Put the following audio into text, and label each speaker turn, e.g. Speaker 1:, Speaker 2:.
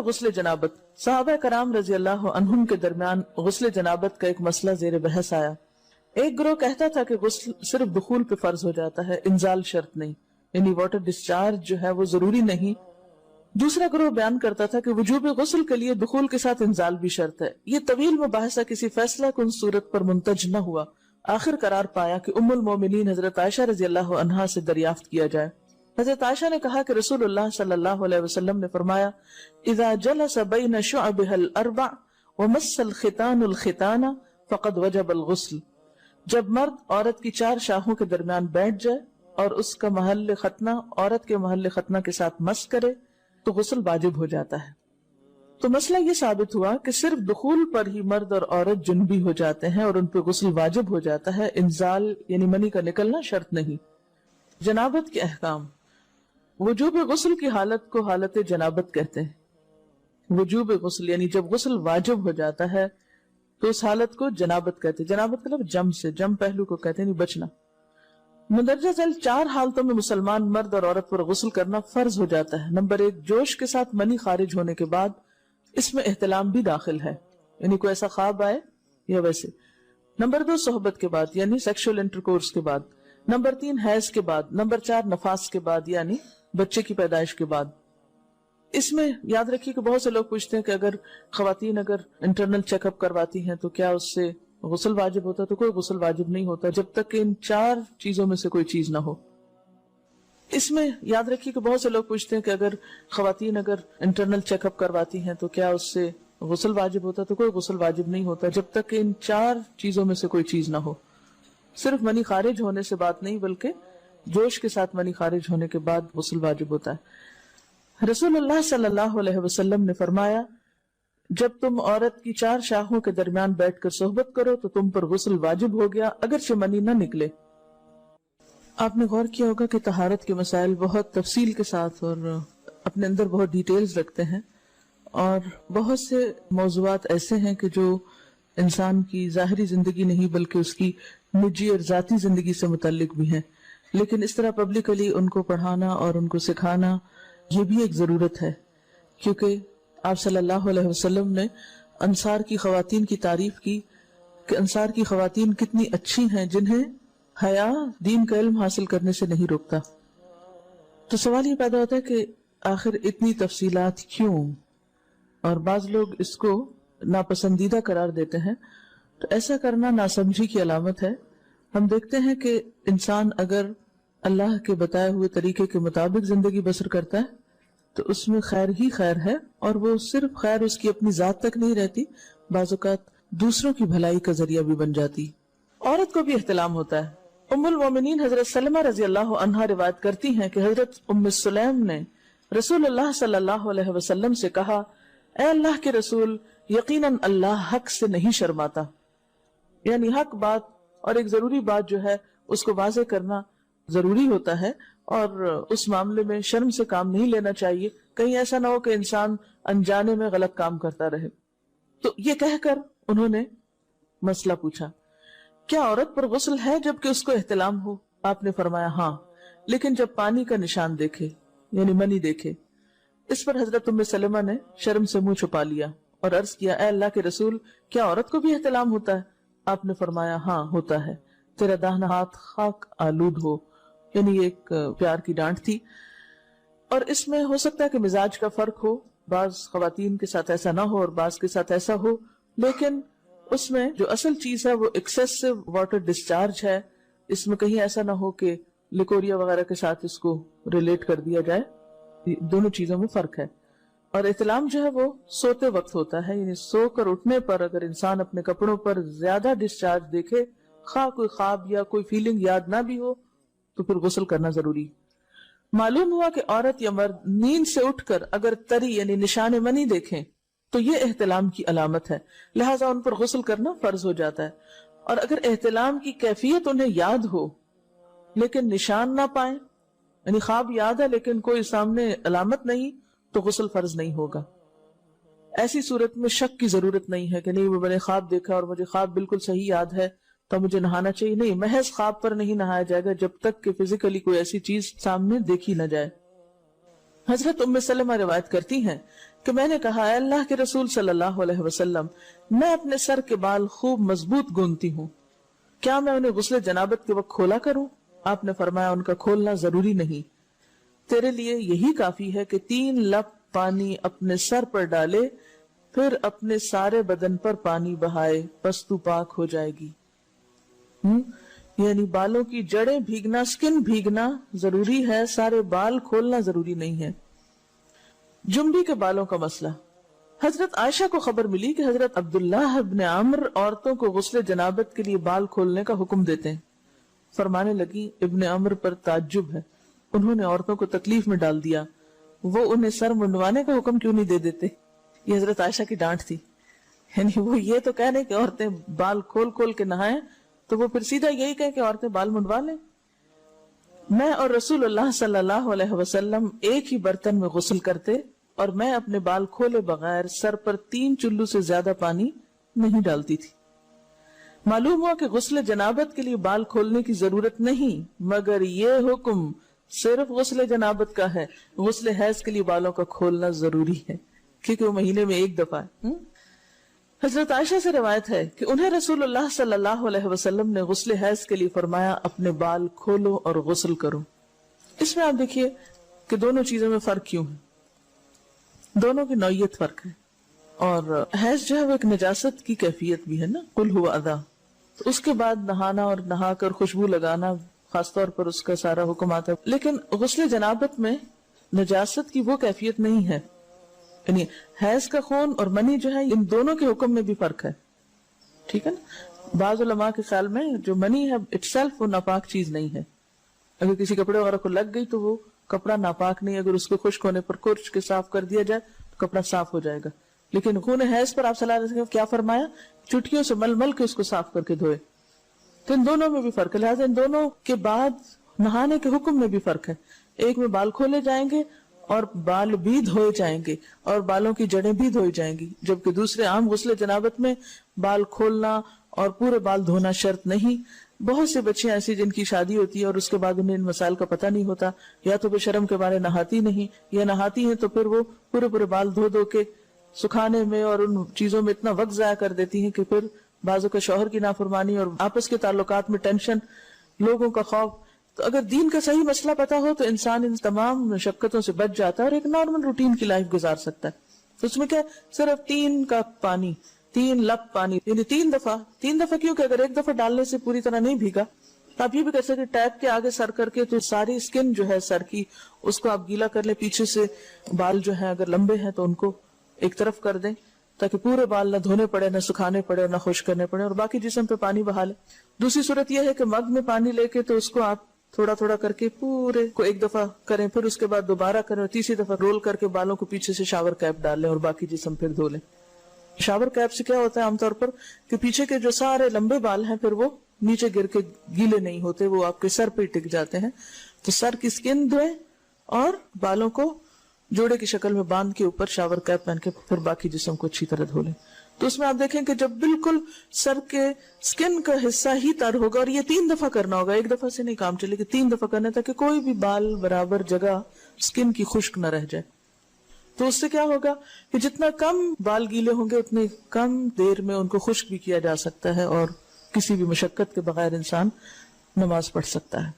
Speaker 1: غسل جنابت. صحابہ کرام رضی اللہ عنہم کے درمیان غسل جنابت کا ایک مسئلہ زیر بحث آیا. ایک گروہ کہتا تھا کہ غسل صرف دخول پہ فرض ہو جاتا ہے، انزال شرط نہیں، یعنی واٹر ڈسچارج جو ہے وہ ضروری نہیں. دوسرا گروہ بیان کرتا تھا کہ وجوب غسل کے لیے دخول کے ساتھ انزال بھی شرط ہے. یہ طویل مباحثہ کسی فیصلہ کن صورت پر منتج نہ ہوا. آخر قرار پایا کہ ام المومنین حضرت عائشہ رضی اللہ عنہا سے دریافت کیا جائے. حضرت عائشہ نے کہا کہ رسول اللہ صلی اللہ علیہ وسلم نے فرمایا اذا جلس بین شعبها الاربع ومس الختان الختان فقد وجب الغسل. جب مرد عورت کی 4 شاخوں کے درمیان بیٹھ جائے اور اس کا محل ختنہ عورت کے محل ختنہ کے ساتھ مس کرے تو غسل واجب ہو جاتا ہے. تو مسئلہ یہ ثابت ہوا کہ صرف دخول پر ہی مرد اور عورت جنبی ہو جاتے ہیں اور ان پہ غسل واجب ہو جاتا ہے، انزال یعنی منی کا نکلنا شرط نہیں. جنابت کے احکام. وجوب غسل کی حالت کو حالت جنابت کہتے ہیں. وجوب غسل یعنی جب غسل واجب ہو جاتا ہے تو اس حالت کو جنابت کہتے ہیں. جنابت کا لفظ جم سے، جم پہلو کو کہتے ہیں، نہیں بچنا. مندرجہ ذیل 4 حالتوں میں مسلمان مرد اور عورت پر غسل کرنا فرض ہو جاتا ہے. نمبر 1، جوش کے ساتھ منی خارج ہونے کے بعد، اس میں احتلام بھی داخل ہے، یعنی کوئی ایسا خواب آئے یا ویسے. نمبر 2، صحبت کے بعد یعنی سیکشول انٹرکورس کے بعد. نمبر 3، حیض کے بعد. نمبر 4، نفاس کے بعد یعنی بچے کی پیدائش کے بعد. اس میں یاد رکھیے کہ بہت سے لوگ پوچھتے ہیں کہ اگر خواتین انٹرنل چیک اپ کرواتی ہیں تو کیا اس سے غسل واجب ہوتا ہے؟ تو کوئی غسل واجب نہیں ہوتا جب تک کہ ان 4 چیزوں میں سے کوئی چیز نہ ہو. اس میں یاد رکھیے کہ بہت سے لوگ پوچھتے ہیں کہ اگر خواتین انٹرنل چیک اپ کرواتی ہیں تو کیا اس سے غسل واجب ہوتا ہے؟ تو کوئی غسل واجب نہیں ہوتا جب تک کہ ان 4 چیزوں میں سے کوئی چیز نہ ہو. صرف منی خارج ہونے سے بات نہیں بلکہ جوش کے ساتھ منی خارج ہونے کے بعد غسل واجب ہوتا ہے. رسول اللہ صلی اللہ علیہ وسلم نے فرمایا جب تم عورت کی 4 شاخوں کے درمیان بیٹھ کر صحبت کرو تو تم پر غسل واجب ہو گیا اگرچہ منی نہ نکلے. آپ نے غور کیا ہوگا کہ طہارت کے مسائل بہت تفصیل کے ساتھ اور اپنے اندر بہت ڈیٹیلز رکھتے ہیں، اور بہت سے موضوعات ایسے ہیں کہ جو انسان کی ظاہری زندگی نہیں بلکہ اس کی نجی اور ذاتی زندگی سے متعلق بھی ہیں، لیکن اس طرح پبلکلی ان کو پڑھانا اور ان کو سکھانا یہ بھی ایک ضرورت ہے، کیونکہ آپ صلی اللہ علیہ وسلم نے انصار کی خواتین کی تعریف کی کہ انصار کی خواتین کتنی اچھی ہیں جنہیں حیا دین کا علم حاصل کرنے سے نہیں روکتا. تو سوال یہ پیدا ہوتا ہے کہ آخر اتنی تفصیلات کیوں، اور بعض لوگ اس کو ناپسندیدہ قرار دیتے ہیں. تو ایسا کرنا ناسمجھی کی علامت ہے. ہم دیکھتے ہیں کہ انسان اگر اللہ کے بتائے ہوئے طریقے کے مطابق زندگی بسر کرتا ہے تو اس میں خیر ہی خیر ہے، اور وہ صرف خیر اس کی اپنی ذات تک نہیں رہتی، بعض اوقات دوسروں کی بھلائی کا ذریعہ بھی بن جاتی. عورت کو بھی احتلام ہوتا ہے. ام المومنین حضرت سلمہ رضی اللہ عنہا روایت کرتی ہیں کہ حضرت ام سلیم نے رسول اللہ صلی اللہ علیہ وسلم سے کہا اے اللہ کے رسول، یقیناً اللہ حق سے نہیں شرماتا. یعنی حق بات اور ایک ضروری بات جو ہے اس کو واضح کرنا ضروری ہوتا ہے، اور اس معاملے میں شرم سے کام نہیں لینا چاہیے، کہیں ایسا نہ ہو کہ انسان انجانے میں غلط کام کرتا رہے. تو یہ کہہ کر انہوں نے مسئلہ پوچھا کیا عورت پر غسل ہے جبکہ اس کو احتلام ہو؟ آپ نے فرمایا ہاں، لیکن جب پانی کا نشان دیکھے یعنی منی دیکھے. اس پر حضرت ام سلمہ نے شرم سے منہ چھپا لیا اور عرض کیا اے اللہ کے رسول، کیا عورت کو بھی احتلام ہوتا ہے؟ آپ نے فرمایا ہاں ہوتا ہے، تیرا داہنا ہاتھ خاک آلود ہو. یعنی ایک پیار کی ڈانٹ تھی، اور اس میں ہو سکتا ہے کہ مزاج کا فرق ہو، بعض خواتین کے ساتھ ایسا نہ ہو اور بعض کے ساتھ ایسا ہو، لیکن اس میں جو اصل چیز ہے وہ ایکسیسو واٹر ڈسچارج ہے. اس میں کہیں ایسا نہ ہو کہ لیکوریا وغیرہ کے ساتھ اس کو ریلیٹ کر دیا جائے. دونوں چیزوں میں فرق ہے. اور احتلام جو ہے وہ سوتے وقت ہوتا ہے، یعنی سو کر اٹھنے پر اگر انسان اپنے کپڑوں پر زیادہ ڈسچارج دیکھے، خواہ کوئی خواب یا کوئی فیلنگ یاد نہ بھی ہو، تو پھر غسل کرنا ضروری. معلوم ہوا کہ عورت یا مرد نیند سے اٹھ کر اگر تری یعنی نشان منی دیکھیں تو یہ احتلام کی علامت ہے، لہٰذا ان پر غسل کرنا فرض ہو جاتا ہے. اور اگر احتلام کی کیفیت انہیں یاد ہو لیکن نشان نہ پائیں، یعنی خواب یاد ہے لیکن کوئی سامنے علامت نہیں، تو غسل فرض نہیں ہوگا. ایسی صورت میں شک کی ضرورت نہیں ہے کہ نہیں میں نے خواب دیکھا اور مجھے خواب بالکل صحیح یاد ہے تو مجھے نہانا چاہیے. نہیں، محض خواب پر نہیں نہایا جائے گا جب تک کہ فزیکلی کوئی ایسی چیز سامنے دیکھی نہ جائے. حضرت ام سلمہ روایت کرتی ہیں کہ میں نے کہا اے اللہ کے رسول صلی اللہ علیہ وسلم، میں اپنے سر کے بال خوب مضبوط گونتی ہوں، کیا میں انہیں غسل جنابت کے وقت کھولا کروں؟ آپ نے فرمایا ان کا کھولنا ضروری نہیں، تیرے لیے یہی کافی ہے کہ 3 لپ پانی اپنے سر پر ڈالے، پھر اپنے سارے بدن پر پانی بہائے، پس تو پاک ہو جائے گی۔ یعنی بالوں کی جڑیں بھیگنا، سکن بھیگنا ضروری ہے، سارے بال کھولنا ضروری نہیں ہے۔ جمبی کے بالوں کا مسئلہ، حضرت عائشہ کو خبر ملی کہ حضرت عبداللہ ابن عمر عورتوں کو غسل جنابت کے لیے بال کھولنے کا حکم دیتے ہیں۔ فرمانے لگی ابن عمر پر تعجب ہے، انہوں نے عورتوں کو تکلیف میں ڈال دیا، وہ انہیں سر منڈوانے کا حکم کیوں نہیں دے دیتے؟ یہ حضرت عائشہ کی ڈانٹ تھی، یعنی وہ یہ تو کہنے کہ عورتیں بال کھول کھول کے نہائیں، تو وہ پھر سیدھا یہی کہے کہ عورتیں بال منڈوا لیں۔ میں اور رسول اللہ صلی اللہ علیہ وسلم ایک ہی برتن میں غسل کرتے، اور میں اپنے بال کھولے بغیر سر پر 3 چلو سے زیادہ پانی نہیں ڈالتی تھی۔ معلوم ہوا کہ غسل جنابت کے لیے بال کھولنے کی ضرورت نہیں، مگر یہ حکم صرف غسل جنابت کا ہے، غسل حیض کے لیے بالوں کا کھولنا ضروری ہے، کیونکہ وہ مہینے میں ایک دفعہ ہے۔ حضرت عائشہ سے روایت ہے کہ انہیں رسول اللہ صلی اللہ علیہ وسلم نے غسل حیض کے لیے فرمایا اپنے بال کھولو اور غسل کرو۔ اس میں آپ دیکھیے کہ دونوں چیزوں میں فرق کیوں ہے، دونوں کی نوعیت فرق ہے، اور حیض جو ہے وہ ایک نجاست کی کیفیت بھی ہے نا، قل ہوا اذی، تو اس کے بعد نہانا اور نہا کر خوشبو لگانا خاص طور پر اس کا سارا حکم آتا ہے، لیکن غسل جنابت میں نجاست کی وہ کیفیت نہیں ہے، یعنی حیض کا خون اور منی جو ہے ان دونوں کے حکم میں بھی فرق ہے، ٹھیک ہے نا۔ بعض علماء کے خیال میں جو منی ہے اٹ سیلف وہ ناپاک چیز نہیں ہے، اگر کسی کپڑے وغیرہ کو لگ گئی تو وہ کپڑا ناپاک نہیں، اگر اس کو خشک ہونے پر کرچ کے صاف کر دیا جائے تو کپڑا صاف ہو جائے گا، لیکن خون حیض پر آپ صلی اللہ علیہ وسلم کیا فرمایا، چٹکیوں سے مل مل کے اس کو صاف کر کے دھوئے، تو ان دونوں میں بھی فرق ہے، لہٰذا ان دونوں کے بعد نہانے کے حکم میں بھی فرق ہے، ایک میں بال کھولے جائیں گے اور بال بھی دھوئے جائیں گے اور بالوں کی جڑیں بھی دھوئی جائیں گی، جبکہ دوسرے عام غسل جنابت میں بال کھولنا اور پورے بال دھونا شرط نہیں۔ بہت سے بچے ایسی جن کی شادی ہوتی ہے اور اس کے بعد انہیں ان مسائل کا پتہ نہیں ہوتا، یا تو بے شرم کے بارے نہاتی نہیں، یا نہاتی ہیں تو پھر وہ پورے بال دھو دھو کے سکھانے میں اور ان چیزوں میں اتنا وقت ضائع کر دیتی ہیں کہ پھر بعضوں کا شوہر کی نافرمانی اور آپس کے تعلقات میں ٹینشن، لوگوں کا خوف۔ تو اگر دین کا صحیح مسئلہ پتا ہو تو انسان ان تمام مشقتوں سے بچ جاتا ہے اور ایک نارمل روٹین کی لائف گزار سکتا ہے۔ تو اس میں کیا صرف 3 کپ پانی، 3 لپ پانی، یعنی 3 دفعہ کیوں کہ اگر ایک دفعہ ڈالنے سے پوری طرح نہیں بھیگا تو آپ یہ بھی کر سکتے ٹیپ کے آگے سر کر کے تو ساری اسکن جو ہے سر کی اس کو آپ گیلا کر لیں، پیچھے سے بال جو ہیں اگر لمبے ہیں تو ان کو ایک طرف کر دیں تاکہ پورے بال نہ دھونے پڑے، نہ سکھانے پڑے اور نہ خشک کرنے پڑے، اور باقی جسم پہ پانی بہا لیں۔ دوسری صورت یہ ہے کہ مگ میں پانی لے کے تو اس کو آپ تھوڑا تھوڑا کر کے پورے کو ایک دفعہ کریں، پھر اس کے بعد دوبارہ کریں، اور تیسری دفعہ رول کر کے بالوں کو پیچھے سے شاور کیپ ڈال لیں اور باقی جسم پھر دھو لیں۔ شاور کیپ سے کیا ہوتا ہے عام طور پر کہ پیچھے کے جو سارے لمبے بال ہیں پھر وہ نیچے گر کے گیلے نہیں ہوتے، وہ آپ کے سر پہ ٹک جاتے ہیں۔ تو سر کی اسکن دھوئیں اور بالوں کو جوڑے کی شکل میں باندھ کے اوپر شاور کیپ پہن کے پھر باقی جسم کو اچھی طرح دھو لیں۔ تو اس میں آپ دیکھیں کہ جب بالکل سر کے سکن کا حصہ ہی تر ہوگا، اور یہ 3 دفعہ کرنا ہوگا، ایک دفعہ سے نہیں کام چلے کہ 3 دفعہ کرنا، تاکہ کوئی بھی بال برابر جگہ سکن کی خشک نہ رہ جائے۔ تو اس سے کیا ہوگا کہ جتنا کم بال گیلے ہوں گے اتنے کم دیر میں ان کو خشک بھی کیا جا سکتا ہے اور کسی بھی مشقت کے بغیر انسان نماز پڑھ سکتا ہے۔